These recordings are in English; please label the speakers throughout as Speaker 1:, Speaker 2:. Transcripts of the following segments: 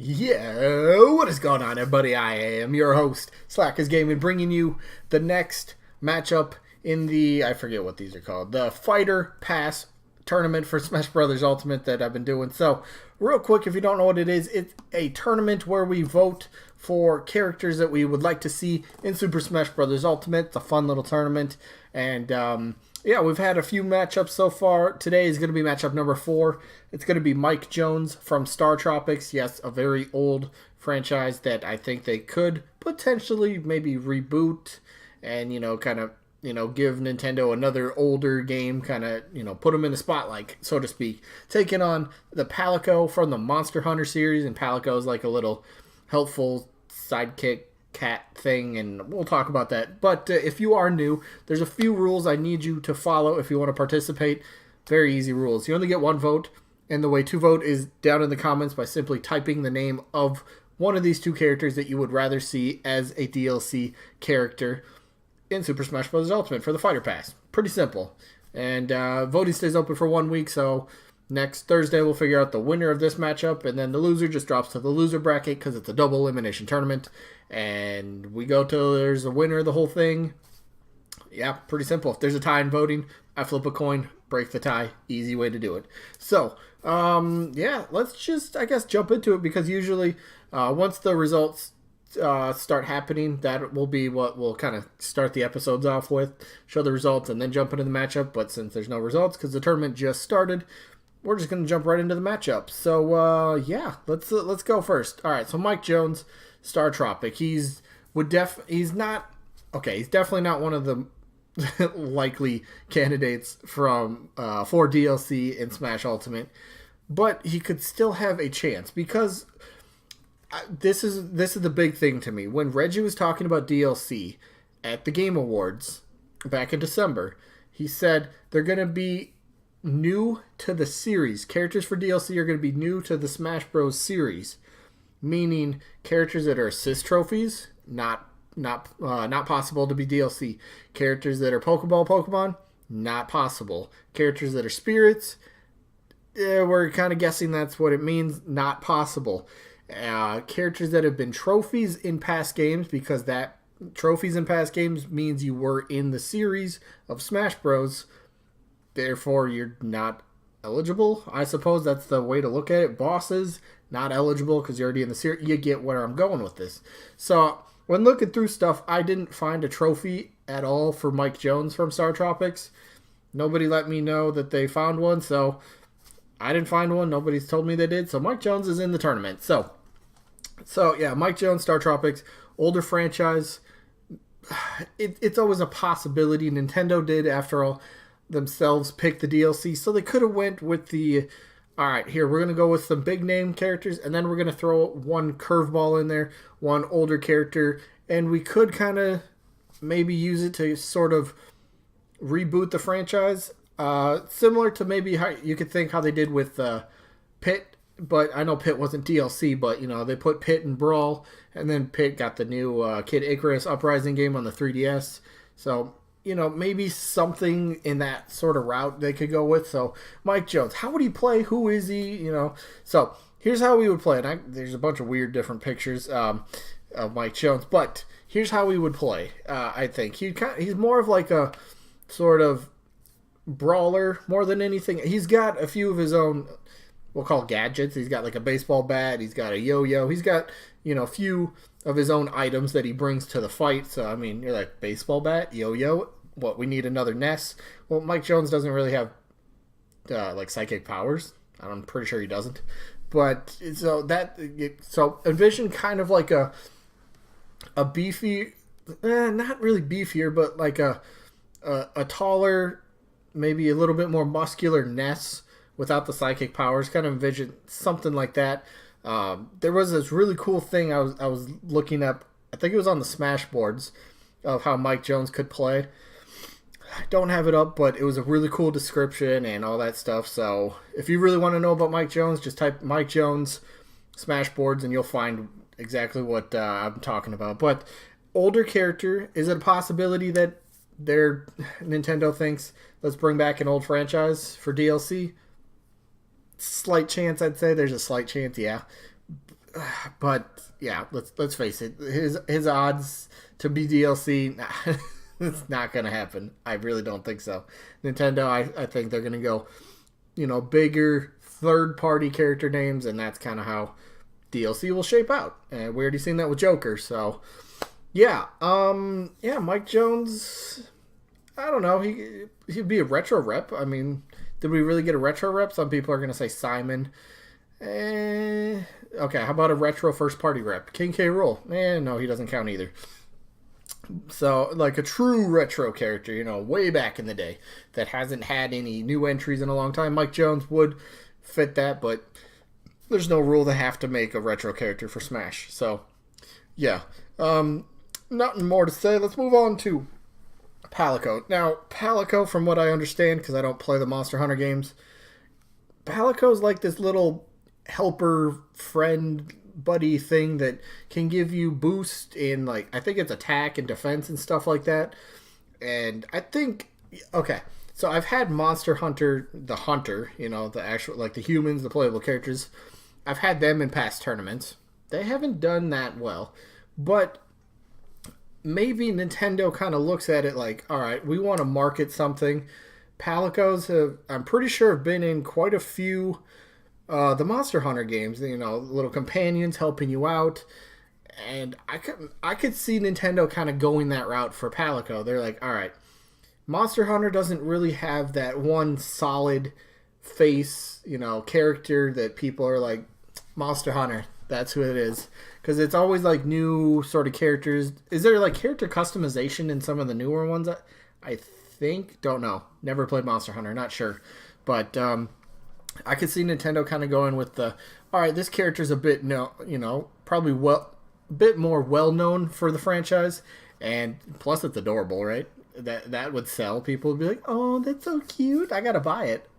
Speaker 1: Yo, what is going on, everybody? I am your host, Slackers Gaming, bringing you the next matchup in the, I forget what these are called, the Fighter Pass tournament for Smash Brothers Ultimate that I've been doing. So, real quick, if you don't know what it is, it's a tournament where we vote for characters that we would like to see in Super Smash Brothers Ultimate. It's a fun little tournament, and yeah, we've had a few matchups so far. Today is going to be matchup number 4. It's going to be Mike Jones from Star Tropics. Yes, a very old franchise that I think they could potentially maybe reboot and, kind of, give Nintendo another older game, kind of, put them in the spotlight, so to speak. Taking on the Calico from the Monster Hunter series, and Calico is like a little helpful sidekick cat thing, and we'll talk about that. But if you are new, there's a few rules I need you to follow if you want to participate. Very easy rules. You only get one vote, and the way to vote is down in the comments by simply typing the name of one of these two characters that you would rather see as a DLC character in Super Smash Bros. Ultimate for the Fighter Pass. Pretty simple. And voting stays open for 1 week, so next Thursday we'll figure out the winner of this matchup, and then the loser just drops to the loser bracket because it's a double elimination tournament. And we go till there's a winner of the whole thing. Yeah, pretty simple. If there's a tie in voting, I flip a coin, break the tie. Easy way to do it. So, yeah, let's just, I guess, jump into it, because usually once the results start happening, that will be what we'll kind of start the episodes off with. Show the results and then jump into the matchup. But since there's no results because the tournament just started, we're just going to jump right into the matchup. So, yeah, let's go first. All right, so Mike Jones, Star Tropic. He's definitely not one of the likely candidates from for DLC in Smash Ultimate, but he could still have a chance, because this is the big thing to me. When Reggie was talking about DLC at the Game Awards back in December, he said they're going to be new to the series. Characters for DLC are going to be new to the Smash Bros. Series, meaning characters that are assist trophies, not possible to be DLC. Characters that are Pokemon, not possible. Characters that are spirits, we're kind of guessing that's what it means, not possible. Characters that have been trophies in past games, because that trophies in past games means you were in the series of Smash Bros. Therefore, you're not eligible. I suppose that's the way to look at it. Bosses, not eligible because you're already in the series. You get where I'm going with this. So, when looking through stuff, I didn't find a trophy at all for Mike Jones from Star Tropics. Nobody let me know that they found one, so I didn't find one. Nobody's told me they did. So, Mike Jones is in the tournament. So yeah, Mike Jones, Star Tropics, older franchise. It's always a possibility. Nintendo did, after all, themselves pick the DLC, so they could have went with the, all right, here, we're going to go with some big name characters, and then we're going to throw one curveball in there, one older character, and we could kind of maybe use it to sort of reboot the franchise, similar to maybe how you could think how they did with Pit, but I know Pit wasn't DLC, but, they put Pit in Brawl, and then Pit got the new Kid Icarus Uprising game on the 3DS, so maybe something in that sort of route they could go with. So, Mike Jones, how would he play? Who is he? So, here's how we would play it. There's a bunch of weird different pictures of Mike Jones, but here's how we would play, I think. He's more of like a sort of brawler more than anything. He's got a few of his own, we'll call gadgets. He's got like a baseball bat. He's got a yo-yo. He's got, a few of his own items that he brings to the fight. So, I mean, you're like, baseball bat, yo-yo, what, we need another Ness? Well, Mike Jones doesn't really have, like, psychic powers. I'm pretty sure he doesn't. But, so envision kind of like a beefy, not really beefier, but like a taller, maybe a little bit more muscular Ness without the psychic powers. Kind of envision something like that. There was this really cool thing I was looking up. I think it was on the Smash boards of how Mike Jones could play. I don't have it up, but it was a really cool description and all that stuff. So if you really want to know about Mike Jones, just type Mike Jones Smash boards and you'll find exactly what I'm talking about. But older character, is it a possibility that Nintendo thinks, let's bring back an old franchise for DLC? Slight chance, I'd say. There's a slight chance, yeah. But yeah, let's face it, his odds to be DLC, nah, it's not gonna happen. I really don't think so. Nintendo, I think they're gonna go, bigger third party character names, and that's kind of how DLC will shape out. And we already seen that with Joker, so yeah, Mike Jones. I don't know. He'd be a retro rep. I mean, did we really get a retro rep? Some people are gonna say Simon. Okay, how about a retro first party rep? King K. Rool. No, he doesn't count either. So, like a true retro character, way back in the day that hasn't had any new entries in a long time. Mike Jones would fit that, but there's no rule to have to make a retro character for Smash. So, yeah. Nothing more to say. Let's move on to Calico. Now, Calico, from what I understand, because I don't play the Monster Hunter games, Calico's like this little helper friend buddy thing that can give you boost in, like, I think it's attack and defense and stuff like that. And I think, okay, so I've had Monster Hunter, the hunter, the actual, like the humans, the playable characters. I've had them in past tournaments. They haven't done that well, but maybe Nintendo kind of looks at it like, all right, we want to market something. Palicos I'm pretty sure, have been in quite a few the Monster Hunter games, little companions helping you out. And I could see Nintendo kind of going that route for Calico. They're like, all right, Monster Hunter doesn't really have that one solid face, character that people are like, Monster Hunter, that's who it is. Because it's always like new sort of characters. Is there like character customization in some of the newer ones? I think, don't know. Never played Monster Hunter, not sure. But I could see Nintendo kind of going with the, all right, this character's a bit, probably bit more well known for the franchise, and plus it's adorable, right? That would sell. People would be like, oh, that's so cute, I gotta buy it.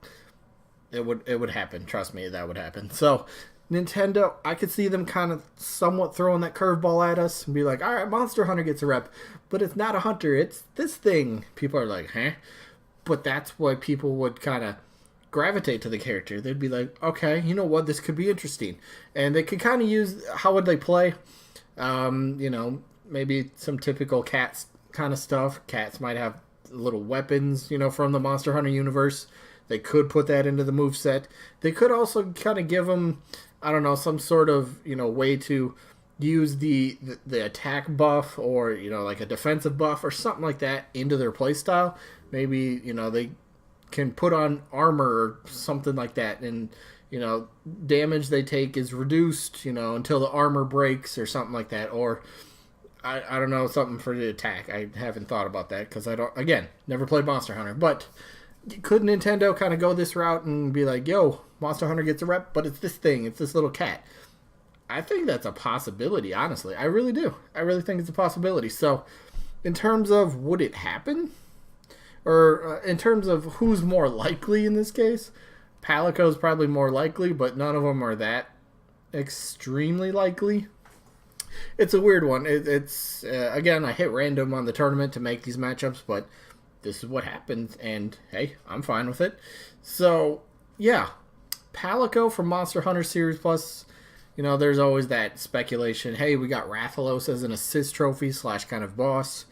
Speaker 1: It would happen. Trust me, that would happen. So Nintendo, I could see them kind of somewhat throwing that curveball at us and be like, all right, Monster Hunter gets a rep, but it's not a hunter, it's this thing. People are like, huh? But that's why people would kind of gravitate to the character. They'd be like, okay, you know what, this could be interesting. And they could kind of use, how would they play? Maybe some typical cats kind of stuff. Cats might have little weapons, from the Monster Hunter universe. They could put that into the moveset. They could also kind of give them, I don't know, some sort of, way to use the attack buff or, like a defensive buff or something like that into their playstyle. Maybe, they can put on armor or something like that, and damage they take is reduced until the armor breaks or something like that. Or I don't know, something for the attack. I haven't thought about that because I don't, again, never played Monster Hunter. But could Nintendo kind of go this route and be like, yo, Monster Hunter gets a rep, but it's this thing, it's this little cat? I think that's a possibility, honestly. I really do. I really think it's a possibility. So in terms of would it happen, or in terms of who's more likely in this case, Calico's probably more likely, but none of them are that extremely likely. It's a weird one. It's again, I hit random on the tournament to make these matchups, but this is what happens, and hey, I'm fine with it. So yeah, Calico from Monster Hunter Series Plus. There's always that speculation. Hey, we got Rathalos as an assist trophy / kind of boss.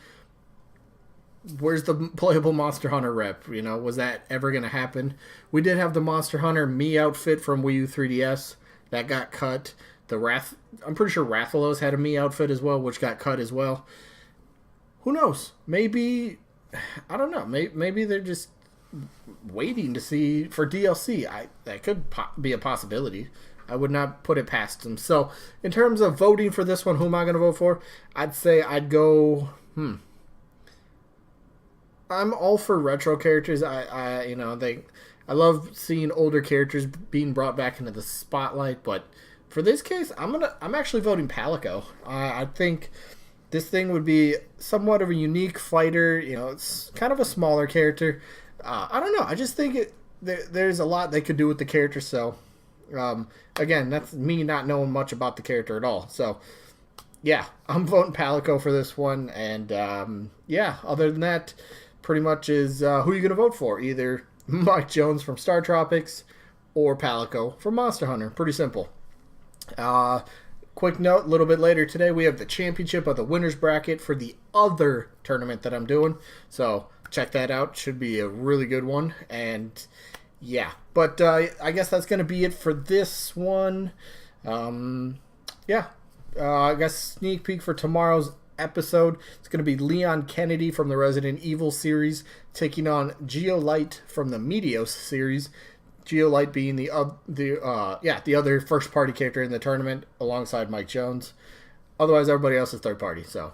Speaker 1: Where's the playable Monster Hunter rep? Was that ever going to happen? We did have the Monster Hunter Mii outfit from Wii U 3DS. That got cut. I'm pretty sure Rathalos had a Mii outfit as well, which got cut as well. Who knows? Maybe, I don't know. Maybe they're just waiting to see for DLC. That could be a possibility. I would not put it past them. So, in terms of voting for this one, who am I going to vote for? I'd say I'd go, I'm all for retro characters. I love seeing older characters being brought back into the spotlight, but for this case, I'm actually voting Calico. I think this thing would be somewhat of a unique fighter. It's kind of a smaller character. I don't know. I just think there's a lot they could do with the character. So, again, that's me not knowing much about the character at all. So, yeah, I'm voting Calico for this one. And, yeah, other than that, pretty much is who are you going to vote for? Either Mike Jones from Star Tropics or Calico from Monster Hunter. Pretty simple. quick note, a little bit later today, we have the championship of the winner's bracket for the other tournament that I'm doing. So check that out. Should be a really good one. And yeah, but I guess that's going to be it for this one. Yeah, I guess sneak peek for tomorrow's episode. It's going to be Leon Kennedy from the Resident Evil series taking on Geolight from the Meteos series. Geolight being the other first party character in the tournament alongside Mike Jones. Otherwise, everybody else is third party. So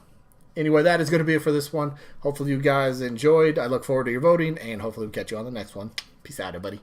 Speaker 1: anyway, that is going to be it for this one. Hopefully you guys enjoyed. I look forward to your voting, and hopefully we'll catch you on the next one. Peace out, everybody.